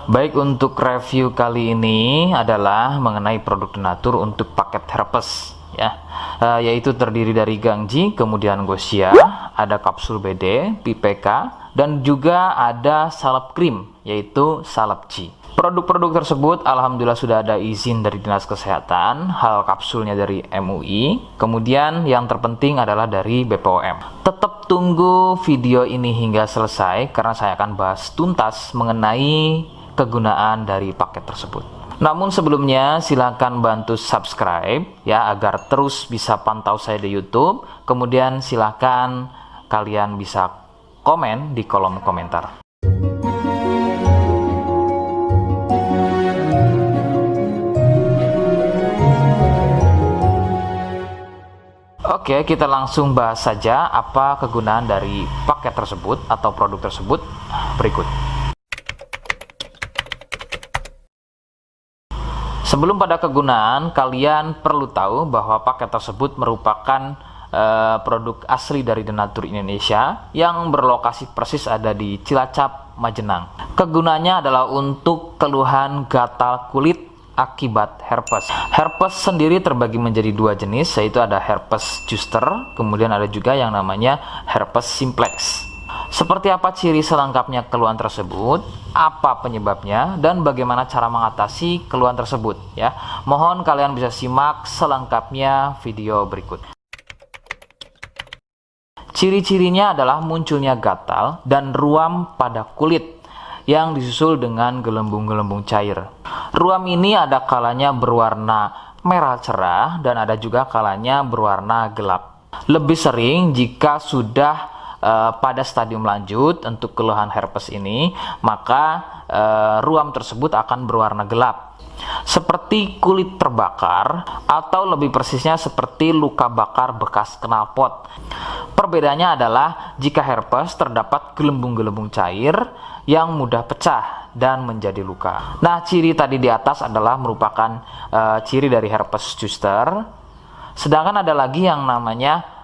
Baik, untuk review kali ini adalah mengenai produk Denatur untuk paket herpes ya, yaitu terdiri dari Gangji, kemudian Gosia, ada kapsul BD, PPK, dan juga ada salep krim yaitu salep G. Produk-produk tersebut alhamdulillah sudah ada izin dari Dinas Kesehatan, hal kapsulnya dari MUI, kemudian yang terpenting adalah dari BPOM. Tetap tunggu video ini hingga selesai karena saya akan bahas tuntas mengenai kegunaan dari paket tersebut. Namun sebelumnya silakan bantu subscribe ya agar terus bisa pantau saya di YouTube. Kemudian silakan kalian bisa komen di kolom komentar. Oke, kita langsung bahas saja apa kegunaan dari paket tersebut atau produk tersebut berikut. Sebelum pada kegunaan, kalian perlu tahu bahwa paket tersebut merupakan produk asli dari Denatur Indonesia yang berlokasi persis ada di Cilacap, Majenang. Kegunaannya adalah untuk keluhan gatal kulit akibat herpes. Herpes sendiri terbagi menjadi dua jenis, yaitu ada herpes zoster, kemudian ada juga yang namanya herpes simplex. Seperti apa ciri selengkapnya keluhan tersebut, apa penyebabnya, dan bagaimana cara mengatasi keluhan tersebut ya. Mohon kalian bisa simak selengkapnya video berikut. Ciri-cirinya adalah munculnya gatal dan ruam pada kulit yang disusul dengan gelembung-gelembung cair. Ruam ini ada kalanya berwarna merah cerah dan ada juga kalanya berwarna gelap. Lebih sering jika sudah pada stadium lanjut untuk keluhan herpes ini, maka ruam tersebut akan berwarna gelap seperti kulit terbakar atau lebih persisnya seperti luka bakar bekas knalpot. Perbedaannya adalah jika herpes terdapat gelembung-gelembung cair yang mudah pecah dan menjadi luka. Nah, ciri tadi di atas adalah merupakan ciri dari herpes zoster. Sedangkan ada lagi yang namanya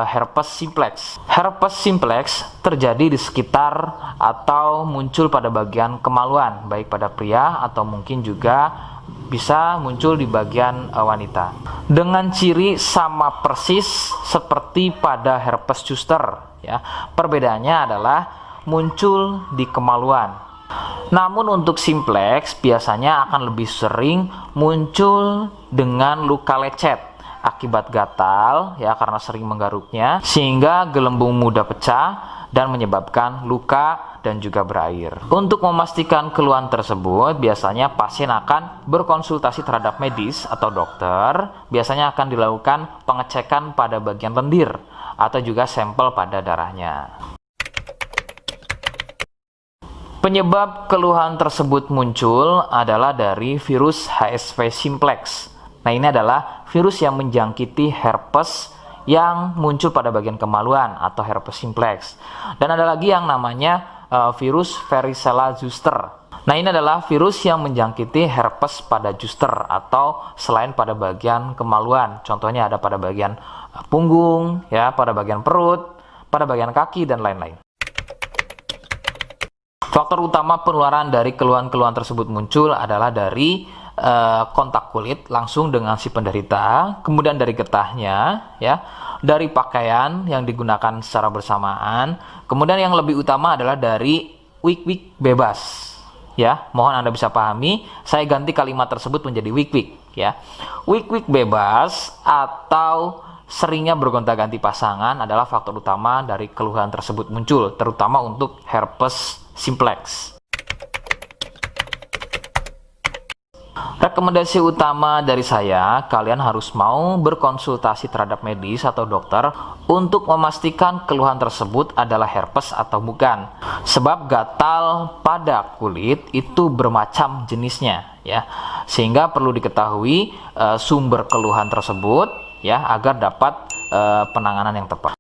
herpes simplex. Herpes simplex terjadi di sekitar atau muncul pada bagian kemaluan, baik pada pria atau mungkin juga bisa muncul di bagian wanita. Dengan ciri sama persis seperti pada herpes zoster ya. Perbedaannya adalah muncul di kemaluan. Namun untuk simplex biasanya akan lebih sering muncul dengan luka lecet akibat gatal ya, karena sering menggaruknya sehingga gelembung mudah pecah dan menyebabkan luka dan juga berair. Untuk memastikan keluhan tersebut, biasanya pasien akan berkonsultasi terhadap medis atau dokter. Biasanya akan dilakukan pengecekan pada bagian lendir atau juga sampel pada darahnya. Penyebab keluhan tersebut muncul adalah dari virus HSV simplex. Nah, ini adalah virus yang menjangkiti herpes yang muncul pada bagian kemaluan atau herpes simplex. Dan ada lagi yang namanya virus varicella zoster. Nah, ini adalah virus yang menjangkiti herpes pada zoster atau selain pada bagian kemaluan. Contohnya ada pada bagian punggung, ya, pada bagian perut, pada bagian kaki, dan lain-lain. Faktor utama penularan dari keluhan-keluhan tersebut muncul adalah dari kontak kulit langsung dengan si penderita, kemudian dari getahnya ya, dari pakaian yang digunakan secara bersamaan, kemudian yang lebih utama adalah dari wik-wik bebas ya. Mohon Anda bisa pahami, saya ganti kalimat tersebut menjadi wik-wik ya. Wik-wik bebas atau seringnya bergonta-ganti pasangan adalah faktor utama dari keluhan tersebut muncul, terutama untuk herpes simplex. Rekomendasi utama dari saya, kalian harus mau berkonsultasi terhadap medis atau dokter untuk memastikan keluhan tersebut adalah herpes atau bukan. Sebab gatal pada kulit itu bermacam jenisnya ya. Sehingga perlu diketahui sumber keluhan tersebut ya agar dapat penanganan yang tepat.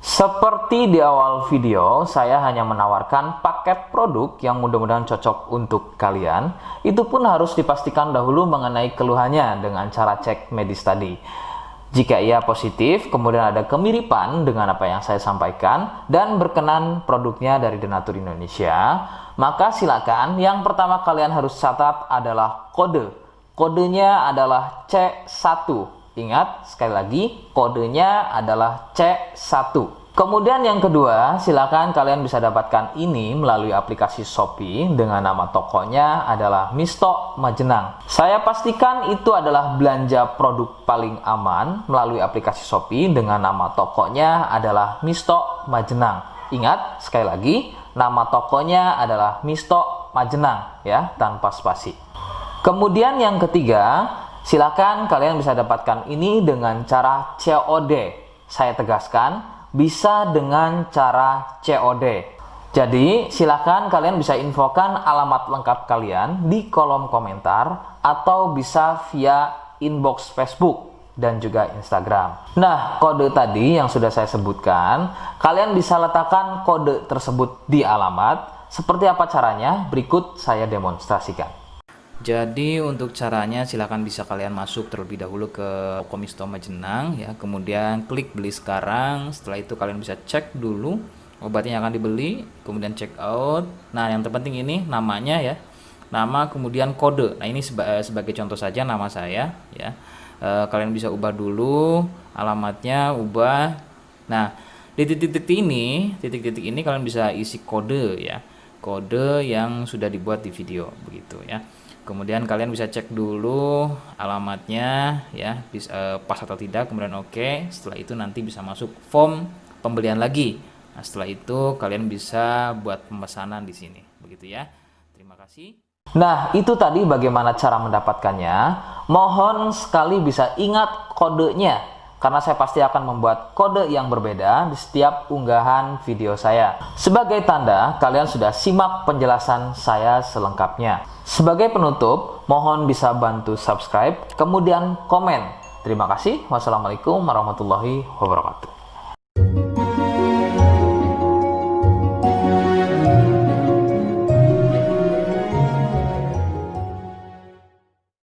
Seperti di awal video, saya hanya menawarkan paket produk yang mudah-mudahan cocok untuk kalian. Itu pun harus dipastikan dahulu mengenai keluhannya dengan cara cek medis tadi. Jika ia positif, kemudian ada kemiripan dengan apa yang saya sampaikan dan berkenan produknya dari Denatur Indonesia, maka silakan yang pertama kalian harus catat adalah kode. Kodenya adalah C1. Ingat, sekali lagi, kodenya adalah C1. Kemudian yang kedua, silakan kalian bisa dapatkan ini melalui aplikasi Shopee dengan nama tokonya adalah Misto Majenang. Saya pastikan itu adalah belanja produk paling aman melalui aplikasi Shopee dengan nama tokonya adalah Misto Majenang. Ingat, sekali lagi, nama tokonya adalah Misto Majenang ya, tanpa spasi. Kemudian yang ketiga, silakan kalian bisa dapatkan ini dengan cara COD. Saya tegaskan, bisa dengan cara COD. Jadi, silakan kalian bisa infokan alamat lengkap kalian di kolom komentar atau bisa via inbox Facebook dan juga Instagram. Nah, kode tadi yang sudah saya sebutkan, kalian bisa letakkan kode tersebut di alamat. Seperti apa caranya? Berikut saya demonstrasikan. Jadi untuk caranya silakan bisa kalian masuk terlebih dahulu ke toko Misto Majenang ya, kemudian klik beli sekarang. Setelah itu kalian bisa cek dulu obatnya yang akan dibeli, kemudian check out. Nah, yang terpenting ini namanya ya. Nama kemudian kode. Nah, ini sebagai contoh saja nama saya ya. Kalian bisa ubah dulu alamatnya, ubah. Nah, di titik-titik ini kalian bisa isi kode ya. Kode yang sudah dibuat di video begitu ya. Kemudian kalian bisa cek dulu alamatnya ya, pas atau tidak, kemudian oke. Setelah itu nanti bisa masuk form pembelian lagi. Nah, setelah itu kalian bisa buat pemesanan di sini. Begitu ya. Terima kasih. Nah, itu tadi bagaimana cara mendapatkannya. Mohon sekali bisa ingat kodenya, karena saya pasti akan membuat kode yang berbeda di setiap unggahan video saya. Sebagai tanda, kalian sudah simak penjelasan saya selengkapnya. Sebagai penutup, mohon bisa bantu subscribe, kemudian komen. Terima kasih. Wassalamualaikum warahmatullahi wabarakatuh.